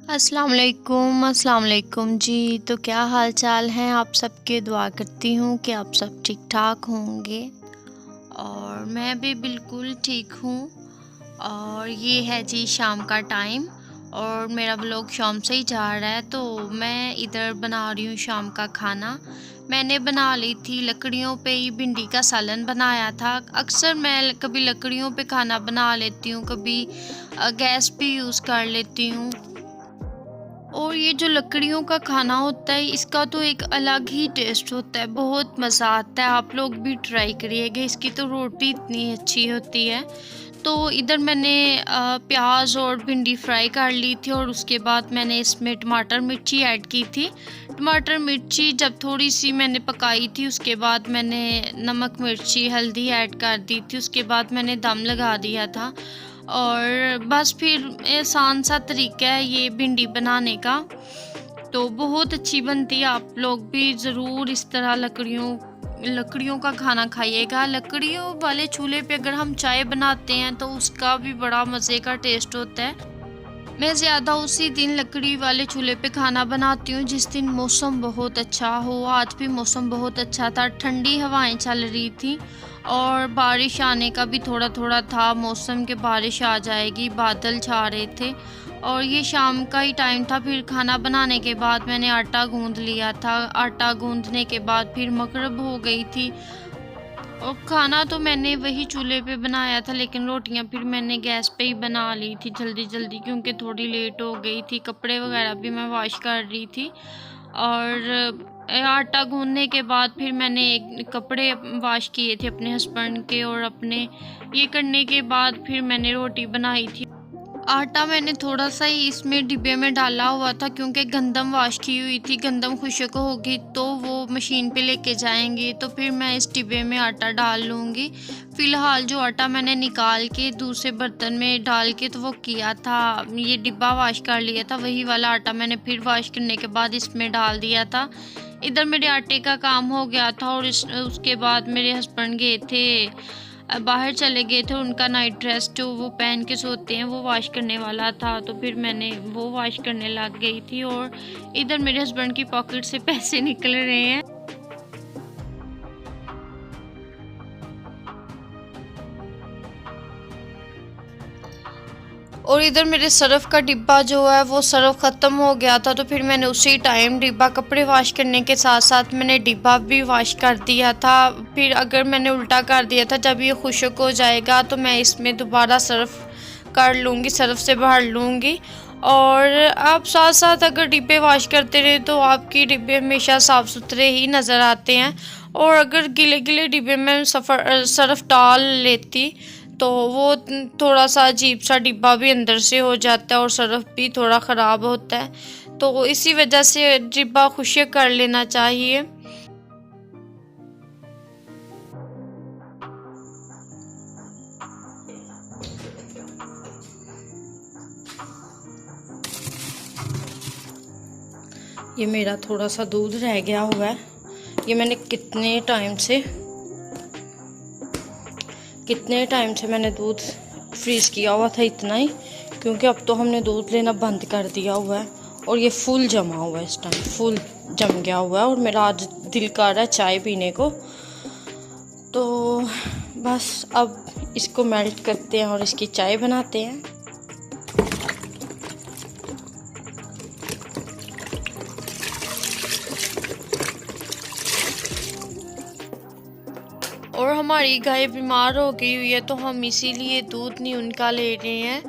अस्सलाम वालेकुम जी। तो क्या हाल चाल हैं आप सबके? दुआ करती हूँ कि आप सब ठीक ठाक होंगे और मैं भी बिल्कुल ठीक हूँ। और ये है जी शाम का टाइम और मेरा व्लॉग शाम से ही जा रहा है। तो मैं इधर बना रही हूँ शाम का खाना। मैंने बना ली थी लकड़ियों पे ही भिंडी का सालन बनाया था। अक्सर मैं कभी लकड़ियों पे खाना बना लेती हूँ, कभी गैस भी यूज़ कर लेती हूँ। और ये जो लकड़ियों का खाना होता है इसका तो एक अलग ही टेस्ट होता है, बहुत मज़ा आता है। आप लोग भी ट्राई करिएगा, इसकी तो रोटी इतनी अच्छी होती है। तो इधर मैंने प्याज और भिंडी फ्राई कर ली थी और उसके बाद मैंने इसमें टमाटर मिर्ची ऐड की थी। टमाटर मिर्ची जब थोड़ी सी मैंने पकाई थी उसके बाद मैंने नमक मिर्ची हल्दी ऐड कर दी थी। उसके बाद मैंने दम लगा दिया था और बस फिर आसान सा तरीका है ये भिंडी बनाने का। तो बहुत अच्छी बनती है। आप लोग भी ज़रूर इस तरह लकड़ियों का खाना खाइएगा। लकड़ियों वाले चूल्हे पे अगर हम चाय बनाते हैं तो उसका भी बड़ा मज़े का टेस्ट होता है। मैं ज़्यादा उसी दिन लकड़ी वाले चूल्हे पे खाना बनाती हूँ जिस दिन मौसम बहुत अच्छा हो। आज भी मौसम बहुत अच्छा था, ठंडी हवाएं चल रही थी और बारिश आने का भी थोड़ा थोड़ा था मौसम के, बारिश आ जाएगी, बादल छा रहे थे। और ये शाम का ही टाइम था। फिर खाना बनाने के बाद मैंने आटा गूंद लिया था। आटा गूंदने के बाद फिर मगरिब हो गई थी और खाना तो मैंने वही चूल्हे पे बनाया था, लेकिन रोटियां फिर मैंने गैस पे ही बना ली थी जल्दी जल्दी, क्योंकि थोड़ी लेट हो गई थी। कपड़े वगैरह भी मैं वॉश कर रही थी और आटा गूंदने के बाद फिर मैंने एक कपड़े वॉश किए थे अपने हस्बैंड के, और अपने ये करने के बाद फिर मैंने रोटी बनाई थी। आटा मैंने थोड़ा सा ही इसमें डिब्बे में डाला हुआ था क्योंकि गंदम वॉश की हुई थी। गंदम खुशक होगी तो वो मशीन पे लेके जाएंगे, तो फिर मैं इस डिब्बे में आटा डाल लूँगी। फ़िलहाल जो आटा मैंने निकाल के दूसरे बर्तन में डाल के तो वो किया था, ये डिब्बा वॉश कर लिया था, वही वाला आटा मैंने फिर वॉश करने के बाद इसमें डाल दिया था। इधर मेरे आटे का काम हो गया था और उसके बाद मेरे हस्बैंड गए थे, बाहर चले गए थे। उनका नाइट ड्रेस जो वो पहन के सोते हैं वो वॉश करने वाला था, तो फिर मैंने वो वॉश करने लग गई थी। और इधर मेरे हस्बैंड की पॉकेट से पैसे निकल रहे हैं। और इधर मेरे सर्फ़ का डिब्बा जो है वो सर्फ़ ख़त्म हो गया था, तो फिर मैंने उसी टाइम डिब्बा कपड़े वॉश करने के साथ साथ मैंने डिब्बा भी वॉश कर दिया था। फिर अगर मैंने उल्टा कर दिया था, जब ये खुश्क हो जाएगा तो मैं इसमें दोबारा सर्फ़ कर लूँगी, सर्फ़ से भर लूँगी। और आप साथ साथ अगर डिब्बे वॉश करते रहे तो आपकी डिब्बे हमेशा साफ़ सुथरे ही नज़र आते हैं। और अगर गिले गिले डिब्बे में सर्फ़ डाल लेती तो वो थोड़ा सा अजीब सा डिब्बा भी अंदर से हो जाता है और सर्फ भी थोड़ा ख़राब होता है। तो इसी वजह से डिब्बा खुश्क कर लेना चाहिए। ये मेरा थोड़ा सा दूध रह गया हुआ है, ये मैंने कितने टाइम से मैंने दूध फ्रीज़ किया हुआ था, इतना ही, क्योंकि अब तो हमने दूध लेना बंद कर दिया हुआ है। और ये फुल जमा हुआ है, इस टाइम फुल जम गया हुआ है और मेरा आज दिल कर रहा है चाय पीने को। तो बस अब इसको मेल्ट करते हैं और इसकी चाय बनाते हैं। और हमारी गाय बीमार हो गई हुई है तो हम इसीलिए दूध नहीं उनका ले रहे हैं।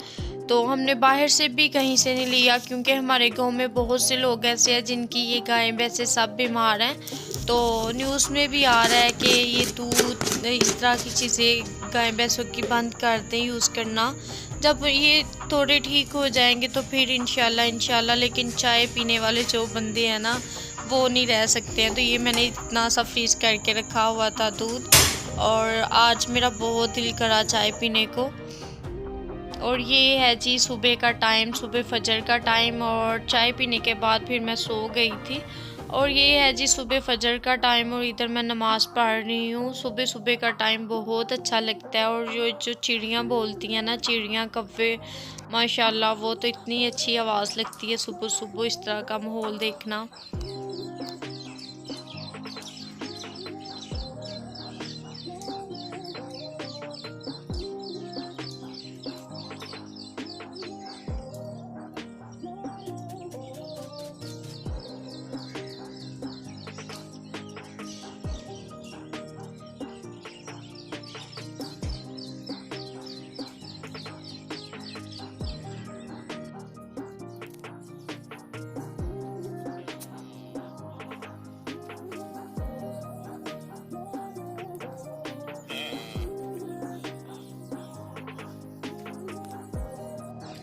तो हमने बाहर से भी कहीं से नहीं लिया, क्योंकि हमारे गांव में बहुत से लोग ऐसे हैं जिनकी ये गायें वैसे सब बीमार हैं। तो न्यूज़ में भी आ रहा है कि ये दूध इस तरह की चीज़ें गाय भैंसों की बंद कर दें यूज़ करना। जब ये थोड़े ठीक हो जाएंगे तो फिर इंशाल्लाह। लेकिन चाय पीने वाले जो बंदे हैं ना वो नहीं रह सकते हैं। तो ये मैंने इतना सा फ्रीज़ करके रखा हुआ था दूध, और आज मेरा बहुत दिल करा चाय पीने को। और ये है जी सुबह का टाइम, सुबह फजर का टाइम, और चाय पीने के बाद फिर मैं सो गई थी। और ये है जी सुबह फजर का टाइम और इधर मैं नमाज़ पढ़ रही हूँ। सुबह सुबह का टाइम बहुत अच्छा लगता है और जो चिड़ियाँ बोलती हैं ना, चिड़ियाँ कव्वे माशाल्लाह वो तो इतनी अच्छी आवाज़ लगती है सुबह सुबह इस तरह का माहौल देखना।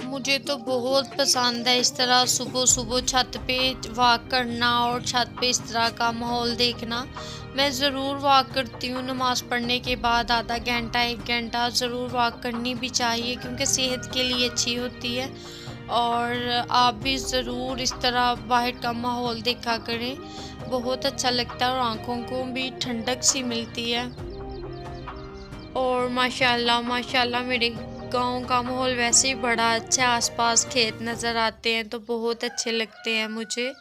मुझे तो बहुत पसंद है इस तरह सुबह-सुबह छत पे वॉक करना और छत पे इस तरह का माहौल देखना। मैं ज़रूर वॉक करती हूँ नमाज़ पढ़ने के बाद आधा घंटा 1 घंटा ज़रूर वॉक करनी भी चाहिए क्योंकि सेहत के लिए अच्छी होती है। और आप भी ज़रूर इस तरह बाहर का माहौल देखा करें, बहुत अच्छा लगता है और आँखों को भी ठंडक सी मिलती है। और माशाल्लाह माशाल्लाह मेरे गांव का माहौल वैसे ही बड़ा अच्छा है, आसपास खेत नज़र आते हैं तो बहुत अच्छे लगते हैं मुझे।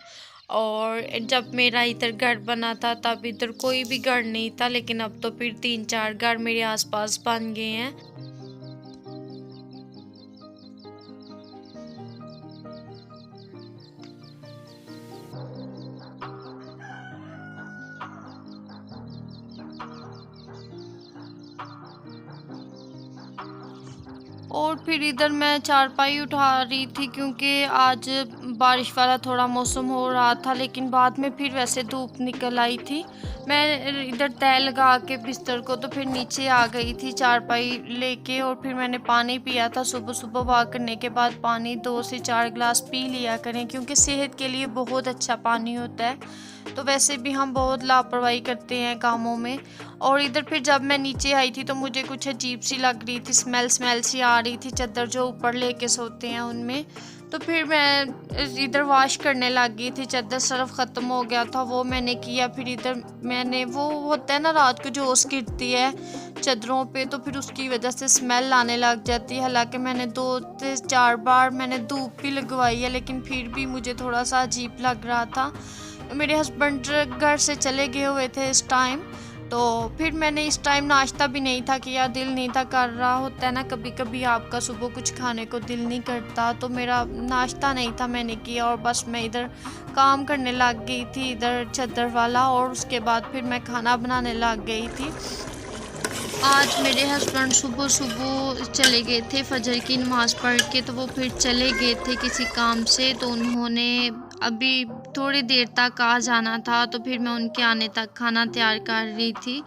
और जब मेरा इधर घर बना था तब इधर कोई भी घर नहीं था, लेकिन अब तो फिर 3-4 घर मेरे आसपास बन गए हैं। और फिर इधर मैं चारपाई उठा रही थी क्योंकि आज बारिश वाला थोड़ा मौसम हो रहा था, लेकिन बाद में फिर वैसे धूप निकल आई थी। मैं इधर तह लगा के बिस्तर को तो फिर नीचे आ गई थी चारपाई लेके, और फिर मैंने पानी पिया था। सुबह सुबह वॉक करने के बाद पानी 2 से 4 गिलास पी लिया करें क्योंकि सेहत के लिए बहुत अच्छा पानी होता है। तो वैसे भी हम बहुत लापरवाही करते हैं कामों में। और इधर फिर जब मैं नीचे आई थी तो मुझे कुछ अजीब सी लग रही थी, स्मेल सी आ रही थी चादर जो ऊपर लेके सोते हैं उनमें। तो फिर मैं इधर वॉश करने लग गई थी, चादर सर्फ ख़त्म हो गया था वो मैंने किया। फिर इधर मैंने वो होता है ना रात को जो ओस गिरती है चादरों पे, तो फिर उसकी वजह से स्मेल आने लग जाती है। हालांकि मैंने 2 से 4 बार मैंने धूप भी लगवाई है, लेकिन फिर भी मुझे थोड़ा सा अजीब लग रहा था। मेरे हस्बैंड घर से चले गए हुए थे इस टाइम, तो फिर मैंने इस टाइम नाश्ता भी नहीं था किया, दिल नहीं था कर रहा। होता है ना कभी कभी आपका सुबह कुछ खाने को दिल नहीं करता, तो मेरा नाश्ता नहीं था मैंने किया और बस मैं इधर काम करने लग गई थी इधर चादर वाला, और उसके बाद फिर मैं खाना बनाने लग गई थी। आज मेरे हस्बैंड सुबह सुबह चले गए थे फजर की नमाज़ पढ़ के, तो वो फिर चले गए थे किसी काम से, तो उन्होंने अभी थोड़ी देर तक आ जाना था, तो फिर मैं उनके आने तक खाना तैयार कर रही थी।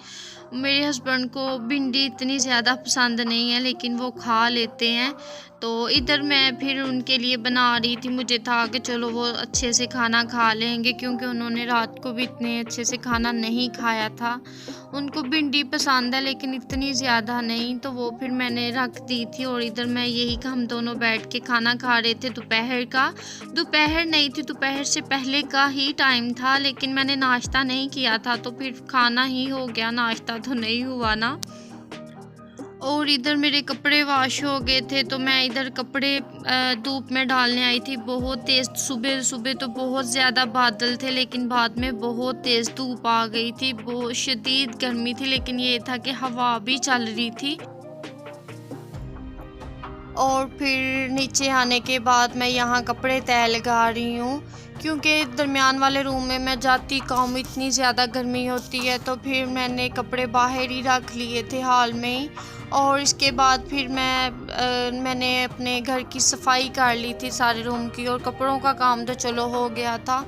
मेरे हस्बैंड को भिंडी इतनी ज़्यादा पसंद नहीं है लेकिन वो खा लेते हैं, तो इधर मैं फिर उनके लिए बना रही थी। मुझे था कि चलो वो अच्छे से खाना खा लेंगे क्योंकि उन्होंने रात को भी इतने अच्छे से खाना नहीं खाया था। उनको भिंडी पसंद है लेकिन इतनी ज़्यादा नहीं, तो वो फिर मैंने रख दी थी। और इधर मैं यही हम दोनों बैठ के खाना खा रहे थे दोपहर का। दोपहर नहीं थी, दोपहर से पहले का ही टाइम था, लेकिन मैंने नाश्ता नहीं किया था तो फिर खाना ही हो गया, नाश्ता तो नहीं हुआ ना। और इधर मेरे कपड़े वॉश हो गए थे, तो मैं इधर कपड़े धूप में डालने आई थी। बहुत तेज़ सुबह सुबह तो बहुत ज़्यादा बादल थे, लेकिन बाद में बहुत तेज़ धूप आ गई थी, बहुत शदीद गर्मी थी, लेकिन ये था कि हवा भी चल रही थी। और फिर नीचे आने के बाद मैं यहाँ कपड़े तह लगा रही हूँ क्योंकि दरमियान वाले रूम में मैं जाती कम, इतनी ज़्यादा गर्मी होती है, तो फिर मैंने कपड़े बाहर ही रख लिए थे हॉल में ही। और इसके बाद फिर मैंने अपने घर की सफाई कर ली थी सारे रूम की, और कपड़ों का काम तो चलो हो गया था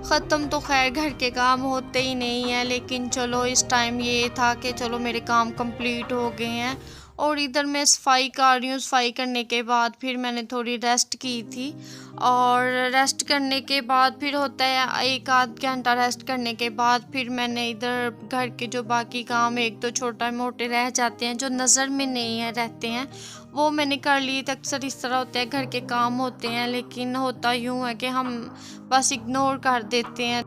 ख़त्म। तो खैर घर के काम होते ही नहीं है, लेकिन चलो इस टाइम ये था कि चलो मेरे काम कंप्लीट हो गए हैं। और इधर मैं सफाई कर रही हूँ। सफाई करने के बाद फिर मैंने थोड़ी रेस्ट की थी, और रेस्ट करने के बाद फिर होता है 1 आध घंटा रेस्ट करने के बाद फिर मैंने इधर घर के जो बाकी काम 1-2 छोटा मोटे रह जाते हैं जो नज़र में नहीं है रहते हैं, वो मैंने कर लिए थे। अक्सर इस तरह होता है, घर के काम होते हैं लेकिन होता यूँ है कि हम बस इग्नोर कर देते हैं।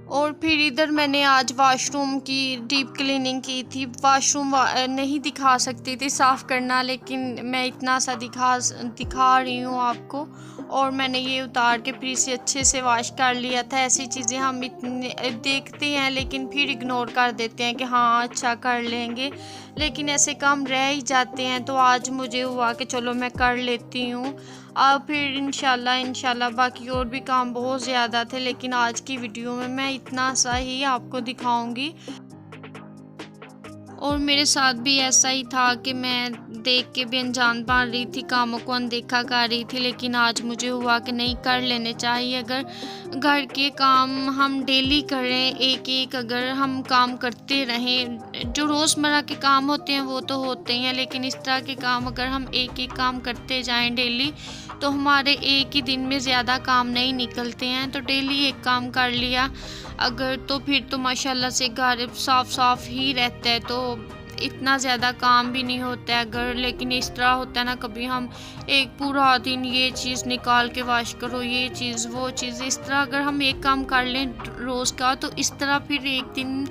और फिर इधर मैंने आज वॉशरूम की डीप क्लीनिंग की थी। वॉशरूम नहीं दिखा सकती थी साफ़ करना, लेकिन मैं इतना सा दिखा रही हूँ आपको। और मैंने ये उतार के फिर से अच्छे से वॉश कर लिया था। ऐसी चीज़ें हम इतने देखते हैं लेकिन फिर इग्नोर कर देते हैं कि हाँ अच्छा कर लेंगे, लेकिन ऐसे काम रह ही जाते हैं। तो आज मुझे हुआ कि चलो मैं कर लेती हूँ। अब फिर इंशाल्लाह बाकी और भी काम बहुत ज़्यादा थे, लेकिन आज की वीडियो में मैं इतना सा ही आपको दिखाऊंगी। और मेरे साथ भी ऐसा ही था कि मैं देख के भी अनजान बन रही थी, कामों को अनदेखा कर रही थी, लेकिन आज मुझे हुआ कि नहीं, कर लेने चाहिए। अगर घर के काम हम डेली करें, एक एक अगर हम काम करते रहें, जो रोज़मर्रा के काम होते हैं वो तो होते ही हैं, लेकिन इस तरह के काम अगर हम एक एक काम करते जाएं डेली, तो हमारे एक ही दिन में ज़्यादा काम नहीं निकलते हैं। तो डेली एक काम कर लिया अगर, तो फिर तो माशाल्लाह से घर साफ ही रहता है, तो इतना ज़्यादा काम भी नहीं होता है अगर। लेकिन इस तरह होता है ना, कभी हम एक पूरा दिन ये चीज़ निकाल के वॉश करो, ये चीज़ वो चीज़, इस तरह अगर हम एक काम कर लें रोज़ का, तो इस तरह फिर एक दिन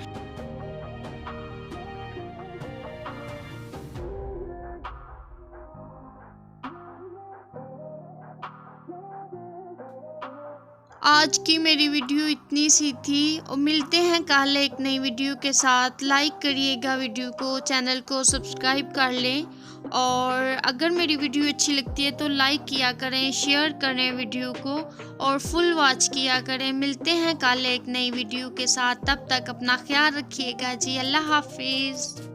आज की मेरी वीडियो इतनी सी थी, और मिलते हैं कल एक नई वीडियो के साथ। लाइक करिएगा वीडियो को, चैनल को सब्सक्राइब कर लें, और अगर मेरी वीडियो अच्छी लगती है तो लाइक किया करें, शेयर करें वीडियो को, और फुल वॉच किया करें। मिलते हैं कल एक नई वीडियो के साथ, तब तक अपना ख्याल रखिएगा जी। अल्लाह हाफिज़।